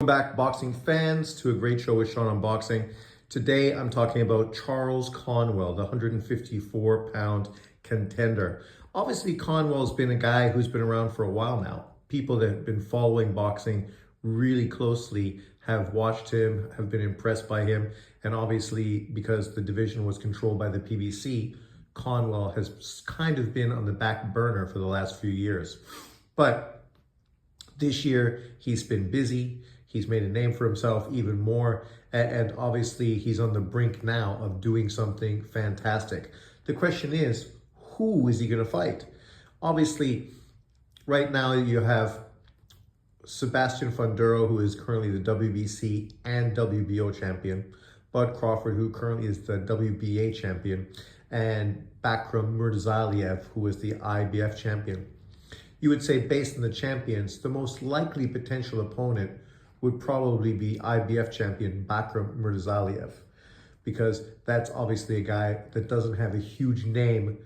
Welcome back, boxing fans, to a great show with Sean on Boxing. Today, I'm talking about Charles Conwell, the 154-pound contender. Obviously, Conwell's been a guy who's been around for a while now. People that have been following boxing really closely have watched him, have been impressed by him, and obviously, because the division was controlled by the PBC, Conwell has kind of been on the back burner for the last few years. But this year, he's been busy. He's made a name for himself even more. And obviously, he's on the brink now of doing something fantastic. The question is, who is he going to fight? Obviously, right now you have Sebastian Funduro, who is currently the WBC and WBO champion. Bud Crawford, who currently is the WBA champion. And Bakram Murtazaliev, who is the IBF champion. You would say, based on the champions, the most likely potential opponent would probably be IBF champion Bakram Murtazaliev, because that's obviously a guy that doesn't have a huge name,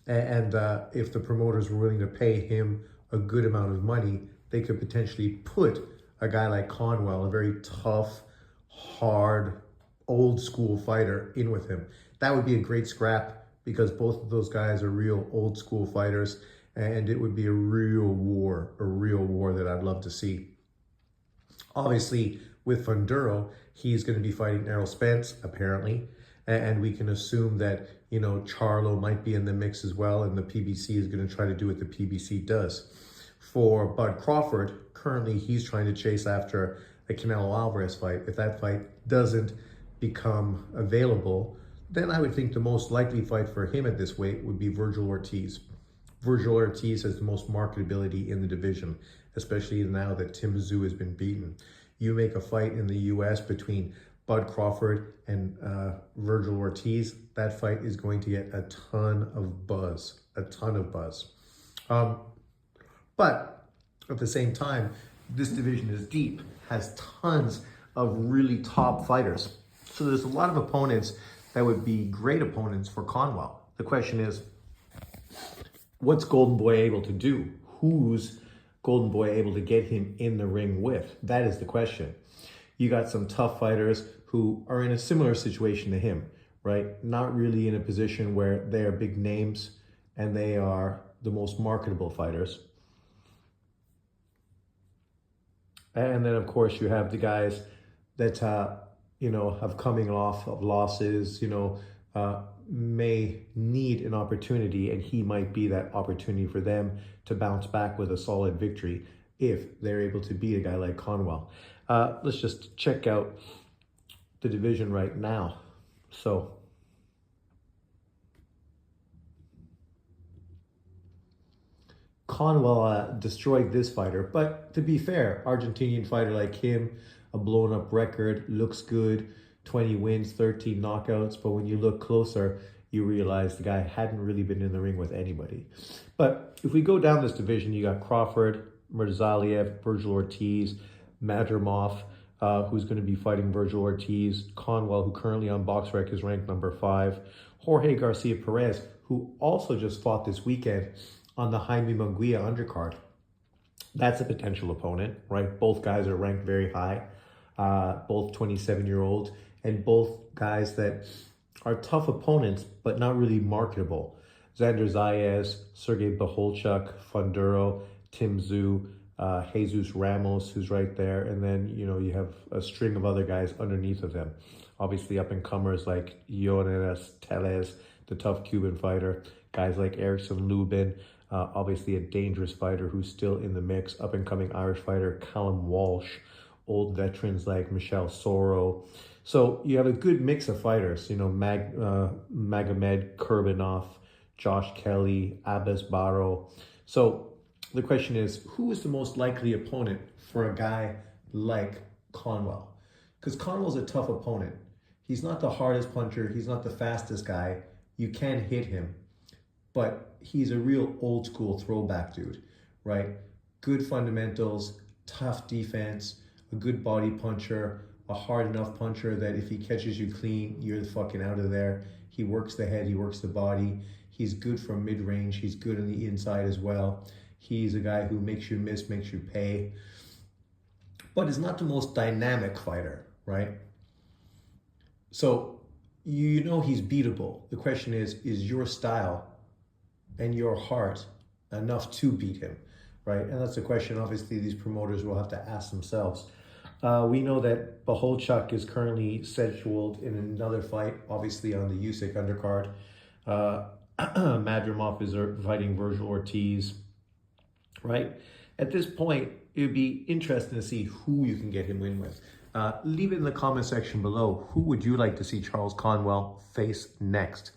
and if the promoters were willing to pay him a good amount of money, they could potentially put a guy like Conwell, a very tough, hard, old school fighter, in with him. That would be a great scrap, because both of those guys are real old school fighters, and it would be a real war that I'd love to see. Obviously, with Funduro, he's going to be fighting Errol Spence, apparently, and we can assume that, you know, Charlo might be in the mix as well, and the PBC is going to try to do what the PBC does. For Bud Crawford, currently he's trying to chase after a Canelo Alvarez fight. If that fight doesn't become available, then I would think the most likely fight for him at this weight would be Vergil Ortiz. Vergil Ortiz has the most marketability in the division, especially now that Tim Tszyu has been beaten. You make a fight in the US between Bud Crawford and Vergil Ortiz, that fight is going to get a ton of buzz, But at the same time, this division is deep, has tons of really top fighters. So there's a lot of opponents that would be great opponents for Conwell. The question is, what's Golden Boy able to do? Who's Golden Boy able to get him in the ring with? That is the question. You got some tough fighters who are in a similar situation to him, right? Not really in a position where they are big names and they are the most marketable fighters. And then, of course, you have the guys that, have coming off of losses, may need an opportunity, and he might be that opportunity for them to bounce back with a solid victory if they're able to beat a guy like Conwell. Let's just check out the division right now. So Conwell destroyed this fighter, but to be fair, Argentinian fighter like him, a blown up record, looks good, 20 wins, 13 knockouts, but when you look closer, you realize the guy hadn't really been in the ring with anybody. But if we go down this division, you got Crawford, Murtazaliev, Vergil Ortiz, Madrimov, who's going to be fighting Vergil Ortiz, Conwell, who currently on BoxRec is ranked number 5, Jorge Garcia Perez, who also just fought this weekend on the Jaime Munguia undercard. That's a potential opponent, right? Both guys are ranked very high, both 27-year-olds, and both guys that are tough opponents, but not really marketable. Xander Zayas, Sergey Boholchuk, Funduro, Tim Tszyu, Jesus Ramos, who's right there. And then, you have a string of other guys underneath of them. Obviously, up-and-comers like Yonedas Teles, the tough Cuban fighter. Guys like Erickson Lubin, obviously a dangerous fighter who's still in the mix. Up-and-coming Irish fighter Callum Walsh. Old veterans like Michelle Soro. So you have a good mix of fighters, Magomed Kurbanov, Josh Kelly, Abbas Barrow. So the question is, who is the most likely opponent for a guy like Conwell? Because Conwell's a tough opponent. He's not the hardest puncher. He's not the fastest guy. You can hit him, but he's a real old school throwback dude, right? Good fundamentals, tough defense, a good body puncher, a hard enough puncher that if he catches you clean, you're the fucking out of there. He works the head, he works the body. He's good from mid-range. He's good on the inside as well. He's a guy who makes you miss, makes you pay. but is not the most dynamic fighter, right? So you know he's beatable. The question is your style and your heart enough to beat him, right? And that's a question obviously these promoters will have to ask themselves. We know that Bohulchuk is currently scheduled in another fight, obviously on the Usyk undercard. Madrimov is fighting Virgil Ortiz, right? At this point, it would be interesting to see who you can get him in with. Leave it in the comment section below. Who would you like to see Charles Conwell face next?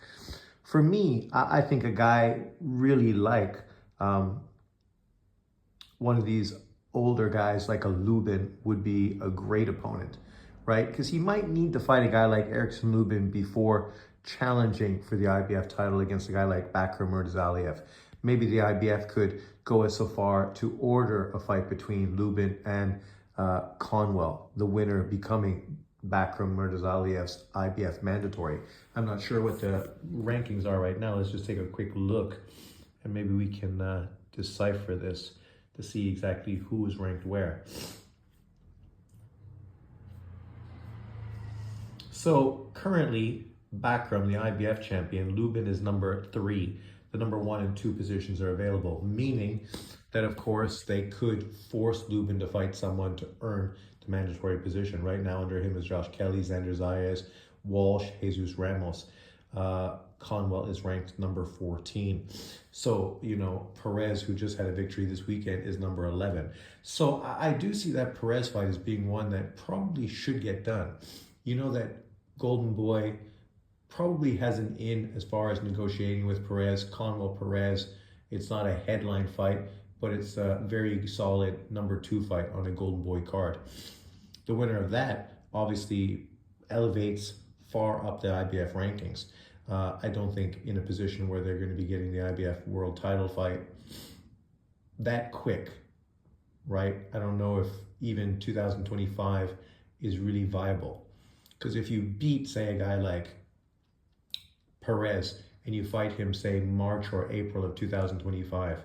For me, I think a guy really like one of these older guys like a Lubin would be a great opponent, right? Because he might need to fight a guy like Erickson Lubin before challenging for the IBF title against a guy like Bakram Murtazaliev. Maybe the IBF could go as so far to order a fight between Lubin and Conwell, the winner becoming Bakram Murtazaliev's IBF mandatory. I'm not sure what the rankings are right now. Let's just take a quick look and maybe we can decipher this to see exactly who is ranked where. So currently, Bakram, the IBF champion, Lubin is number 3. The number 1 and 2 positions are available, meaning that, of course, they could force Lubin to fight someone to earn the mandatory position. Right now, under him is Josh Kelly, Xander Zayas, Walsh, Jesus Ramos. Conwell is ranked number 14. So, you know, Perez, who just had a victory this weekend, is number 11. So I do see that Perez fight as being one that probably should get done. You know that Golden Boy probably has an in as far as negotiating with Perez. Conwell Perez, it's not a headline fight, but it's a very solid number 2 fight on a Golden Boy card. The winner of that obviously elevates far up the IBF rankings. I don't think in a position where they're going to be getting the IBF world title fight that quick, right? I don't know if even 2025 is really viable. Because if you beat, say, a guy like Perez and you fight him, say, March or April of 2025,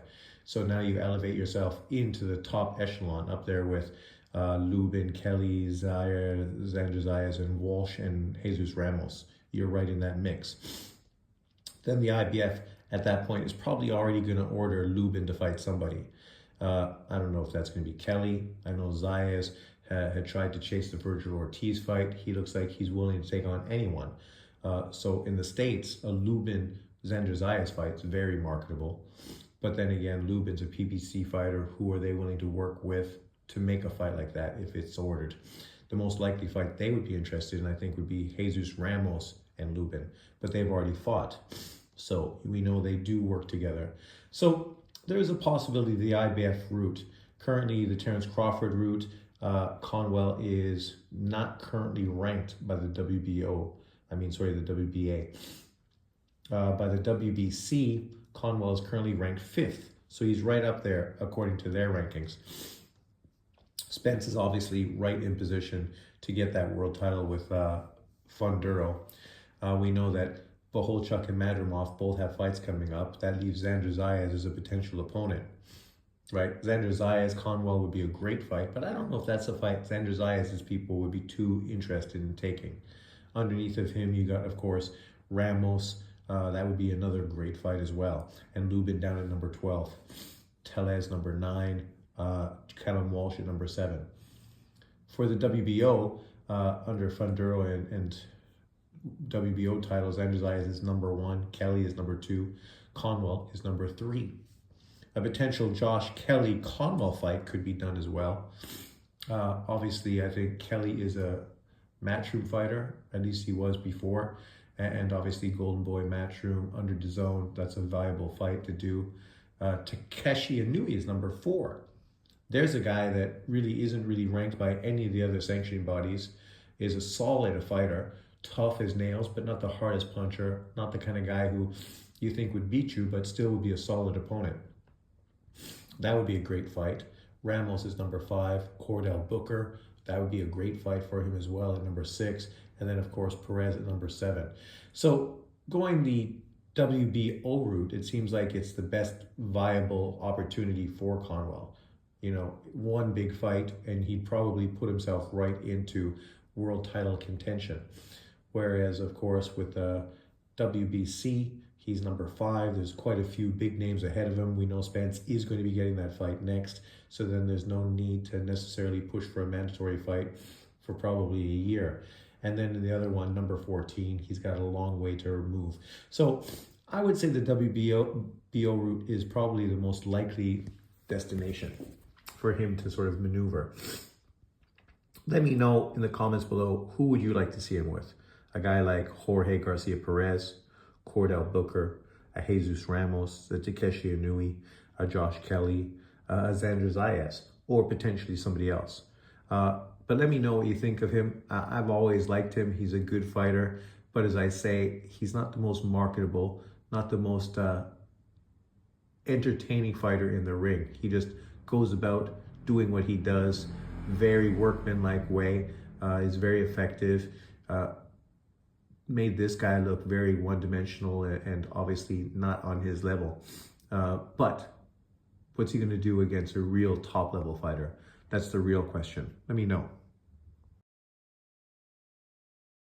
so now you elevate yourself into the top echelon up there with Lubin, Kelly, Xander Zayas, and Walsh, and Jesus Ramos. You're right in that mix. Then the IBF at that point is probably already going to order Lubin to fight somebody. I don't know if that's going to be Kelly. I know Zayas had tried to chase the Virgil Ortiz fight. He looks like he's willing to take on anyone. So in the States, a Lubin-Xander Zayas fight is very marketable. But then again, Lubin's a PBC fighter. Who are they willing to work with to make a fight like that if it's ordered? The most likely fight they would be interested in, I think, would be Jesus Ramos and Lubin, but they've already fought. So we know they do work together. So there is a possibility of the IBF route. Currently, the Terence Crawford route, Conwell is not currently ranked by the the WBA. By the WBC, Conwell is currently ranked 5th. So he's right up there according to their rankings. Spence is obviously right in position to get that world title with Funduro. We know that Bohulchuk and Madrimov both have fights coming up. That leaves Xander Zayas as a potential opponent, right? Xander Zayas, Conwell would be a great fight, but I don't know if that's a fight Xander Zayas' people would be too interested in taking. Underneath of him, you got, of course, Ramos. That would be another great fight as well. And Lubin down at number 12. Tellez number 9. Callum Walsh at number 7. For the WBO, under Funduro and WBO titles, Xander Zayas is number 1, Kelly is number 2, Conwell is number 3. A potential Josh Kelly-Conwell fight could be done as well. Obviously, I think Kelly is a matchroom fighter, at least he was before, and obviously Golden Boy matchroom under DAZN, that's a viable fight to do. Takeshi Inui is number 4. There's a guy that really isn't really ranked by any of the other sanctioning bodies, is a solid fighter, tough as nails, but not the hardest puncher, not the kind of guy who you think would beat you, but still would be a solid opponent. That would be a great fight. Ramos is number 5, Cordell Booker, that would be a great fight for him as well at number 6, and then of course Perez at number 7. So going the WBO route, it seems like it's the best viable opportunity for Conwell. one big fight, and he'd probably put himself right into world title contention. Whereas, of course, with the WBC, he's number 5. There's quite a few big names ahead of him. We know Spence is going to be getting that fight next, so then there's no need to necessarily push for a mandatory fight for probably a year. And then in the other one, number 14, he's got a long way to move. So I would say the WBO route is probably the most likely destination for him to sort of maneuver. Let me know in the comments below, who would you like to see him with? A guy like Jorge Garcia Perez, Cordell Booker, a Jesus Ramos, a Takeshi Inui, a Josh Kelly, a Xander Zayas, or potentially somebody else. But let me know what you think of him. I've always liked him. He's a good fighter. But as I say, he's not the most marketable, not the most entertaining fighter in the ring. He just goes about doing what he does, very workmanlike way, is very effective, made this guy look very one-dimensional and obviously not on his level. But what's he going to do against a real top-level fighter? That's the real question. Let me know.